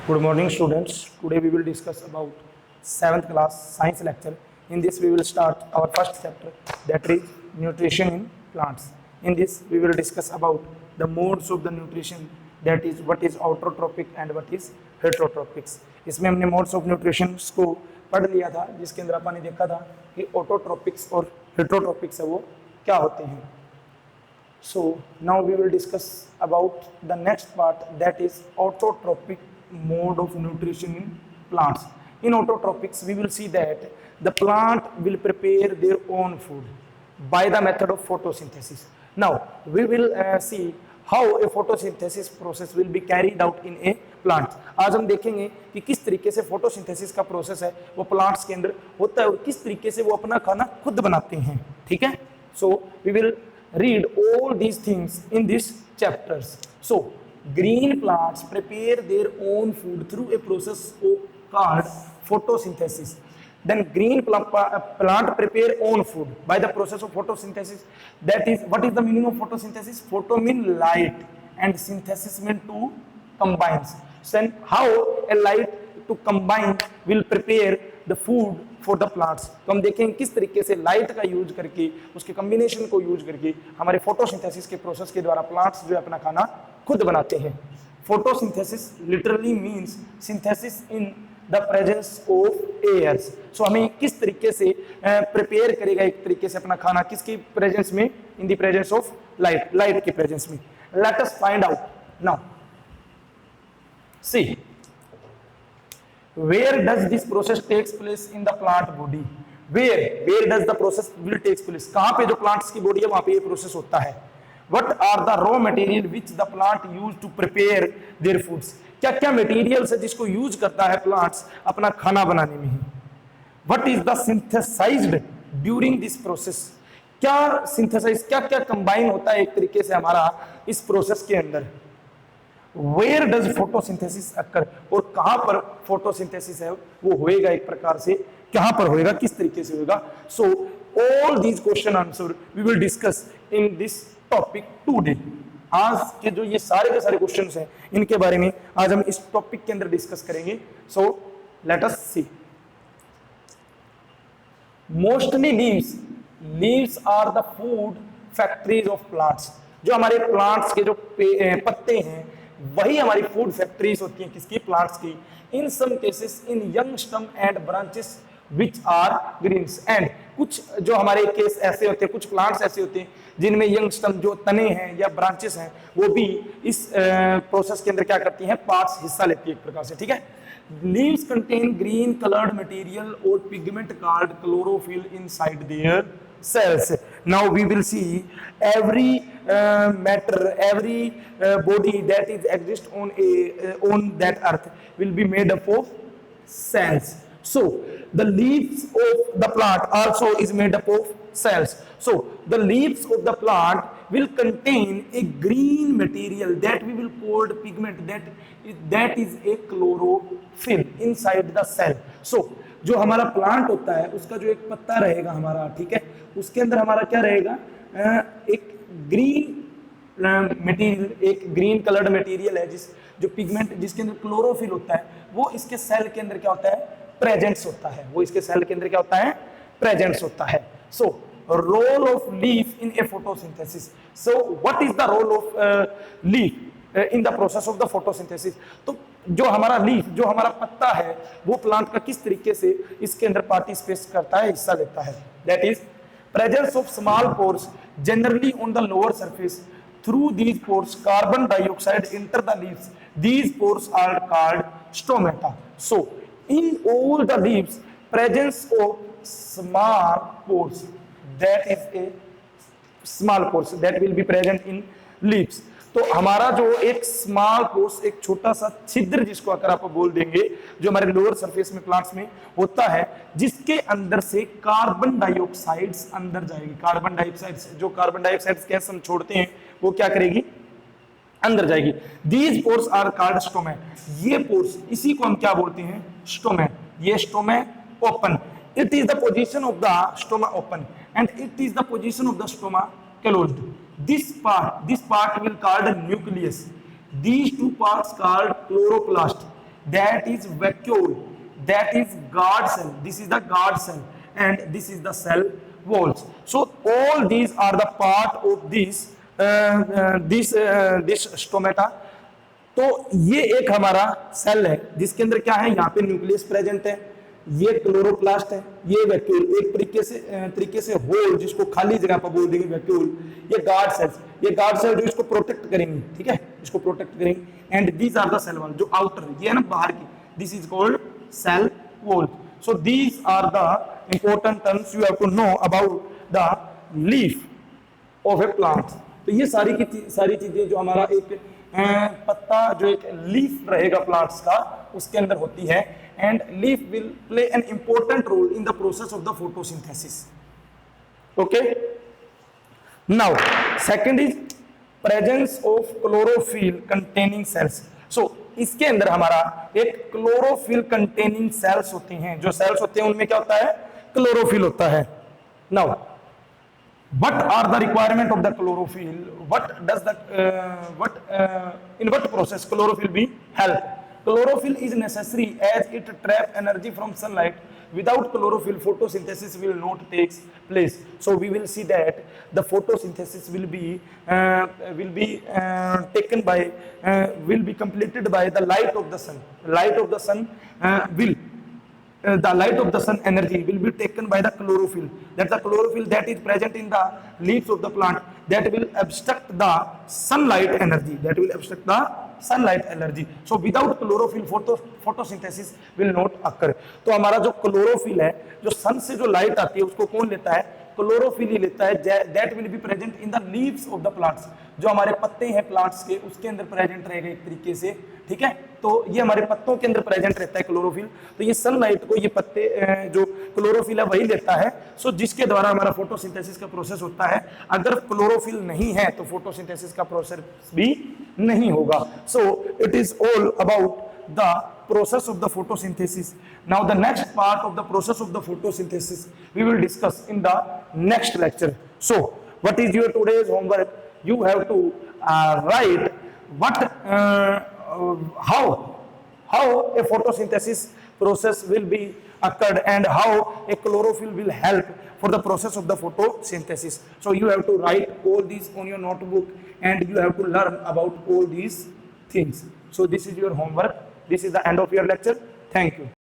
Good morning, students. Today we will discuss about 7th class science lecture. In this we will start our first chapter, that is nutrition in plants. In this we will discuss about the modes of the nutrition, that is what is autotrophic and what is heterotropics. इसमें हमने modes of nutrition को पढ़ लिया था, जिसके अंदर अपन ने देखा था कि autotrophics और heterotropics है वो क्या होते हैं. So now we will discuss about the next part, that is autotrophic mode of nutrition in plants. In autotrophics we will see that the plant will prepare their own food by the method of photosynthesis. Now we will see how a photosynthesis process will be carried out in a plant. आज हम देखेंगे कि किस तरीके से photosynthesis का process है वो plants के अंदर होता है और किस तरीके से वो अपना खाना खुद बनाते हैं. ठीक है. So we will read all these things in these chapters. So green plants prepare their own food through a process called photosynthesis. Then green plant prepare own food by the process of photosynthesis. That is, what is the meaning of photosynthesis? Photo mean light and synthesis mean to combine. So how a light to combine will prepare the food for the plants. तो हम देखेंगे किस तरीके से light का use करके उसके combination को यूज करके हमारे फोटोसिंथेसिस के प्रोसेस के द्वारा प्लांट्स जो अपना खाना खुद बनाते हैं. Photosynthesis literally means synthesis in the presence of airs. So हमें किस तरीके से प्रिपेयर करेगा एक तरीके से अपना खाना किसकी प्रेजेंस में, in the presence of light, light के प्रेजेंस में. Let us find out now. See where does this process takes place in the plant body? where does the process will takes place? कहां पे जो plants की body है वहां पे ये process होता है. what are the raw material which the plant use to prepare their foods? क्या क्या materials है जिसको यूज करता है plants अपना खाना बनाने में. what is the synthesized during this process? क्या synthesize क्या क्या combine होता है एक तरीके से हमारा इस process के अंदर. Where does photosynthesis occur? और कहां पर photosynthesis है वो होएगा एक प्रकार से, कहां पर होएगा, किस तरीके से होएगा. So all these question answer we will discuss in this topic today. आज के जो ये सारे के सारे क्वेश्चंस हैं इनके बारे में आज हम इस टॉपिक के अंदर डिस्कस करेंगे. So let us see. Mostly leaves are the food factories of plants. जो हमारे प्लांट्स के जो पत्ते हैं वही हमारी फूड फैक्ट्रीज होती हैं किसकी, प्लांट्स की. In some cases in young stem and branches which are greens. And कुछ जो हमारे केस ऐसे होते हैं, कुछ प्लांट्स ऐसे होते हैं जिनमें यंग स्टम जो तने हैं या ब्रांचेस हैं वो भी इस प्रोसेस के अंदर क्या करती हैं, पार्ट्स हिस्सा लेती है एक प्रकार से. ठीक है. Leaves contain green coloured material और pigment called chlorophyll inside there cells. Now we will see every matter, every body that is exist on that earth will be made up of cells. So the leaves of the plant also is made up of cells. So the leaves of the plant will contain a green material that we will called pigment, that is a chlorophyll inside the cell. So जो हमारा plant होता है उसका जो एक पत्ता रहेगा हमारा, ठीक है, उसके अंदर हमारा क्या रहेगा, एक ग्रीन मटेरियल, एक ग्रीन कलर्ड मटेरियल है जो पिगमेंट जिसके अंदर क्लोरोफिल होता है वो इसके सेल के अंदर क्या होता है, प्रेजेंट्स होता है. वो इसके सेल के अंदर क्या होता है, प्रेजेंट्स होता है. So role of leaf in a photosynthesis. So what is the role of leaf in the process of the photosynthesis. तो जो हमारा लीफ, जो हमारा पत्ता है वो प्लांट का किस तरीके से इसके अंदर पार्टिसिपेट करता है, हिस्सा लेता है. That is presence of small pores generally on the lower surface. Through these pores carbon dioxide enter the leaves. These pores are called stomata. So in all the leaves presence of small pores, that is a small pores that will be present in leaves. तो हमारा जो एक small pores, एक छोटा सा छिद्र जिसको अगर आप बोल देंगे, जो हमारे लोअर सरफेस में प्लांट्स में होता है, जिसके अंदर से कार्बन डाइऑक्साइड्स अंदर जाएगी. कार्बन डाइऑक्साइड, जो कार्बन डाइऑक्साइड गैस हम छोड़ते हैं वो क्या करेगी, अंदर जाएगी. These pores are called stoma. ये पोर्स, इसी को हम क्या बोलते हैं, स्टोमा. ये stoma open. It is the position of the stoma open and it is the position of the stoma closed. This part will called nucleus. These two parts called chloroplast. that is vacuole, that is guard cell, this is the guard cell, and this is the cell walls. So all these are the part of this stomata. तो ये एक हमारा cell है जिसके अंदर क्या है, यहाँ पे न्यूक्लियस प्रेजेंट है, ये क्लोरोप्लास्ट है, ये वैक्यूल, एक तरीके से होल जिसको खाली जगह पर बोल देंगे वैक्यूल, ये गार्ड सेल्स, ये गार्ड सेल जो इसको प्रोटेक्ट करेंगे, ठीक है, इसको प्रोटेक्ट करेंगे। And these are the cell wall, जो आउटर ये है ना बाहर की, this is called cell wall. So these are the important terms you have to know about the leaf of a plant. तो ये सारी चीजें जो हमारा एक पत्ता, जो एक लीफ रहेगा प्लांट्स का, उसके अंदर होती है। And leaf will play an important role in the process of the photosynthesis. Okay, now second is presence of chlorophyll containing cells. So इसके अंदर हमारा एक क्लोरोफिल कंटेनिंग सेल्स होते हैं, जो सेल्स होते हैं उनमें क्या होता है, क्लोरोफिल होता है। Now what are the requirement of the chlorophyll, in what process chlorophyll be help? Chlorophyll is necessary as it trap energy from sunlight. Without chlorophyll, photosynthesis will not take place. So we will see that the photosynthesis will be completed by the light of the sun. Light of the sun the light of the sun energy will be taken by the chlorophyll. That's the chlorophyll that is present in the leaves of the plant, that will obstruct the sunlight energy. So without chlorophyll, photosynthesis will not occur. तो हमारा जो chlorophyll है, जो सन से जो light आती है उसको कौन लेता है, क्लोरोफिल ही लेता है। That will be present in the leaves of the plants, जो हमारे पत्ते हैं प्लांट्स के, उसके अंदर प्रेजेंट रहेगा एक तरीके से, ठीक है। तो ये हमारे पत्तों के अंदर प्रेजेंट रहता है क्लोरोफिल। तो ये सनलाइट को ये पत्ते जो क्लोरोफिल है वही लेता है। सो जिसके द्वारा हमारा फोटोसिंथेसिस का प्रोसेस होता है। अगर क्लोरोफिल नहीं है तो फोटोसिंथेसिस का प्रोसेस भी नहीं होगा। So it is all about the process of the photosynthesis. Now the next part of the process of the photosynthesis we will discuss in the next lecture. So what is your today's homework? You have to write how a photosynthesis process will be occurred and how a chlorophyll will help for the process of the photosynthesis. So you have to write all these on your notebook and you have to learn about all these things. So this is your homework. This is the end of your lecture. Thank you.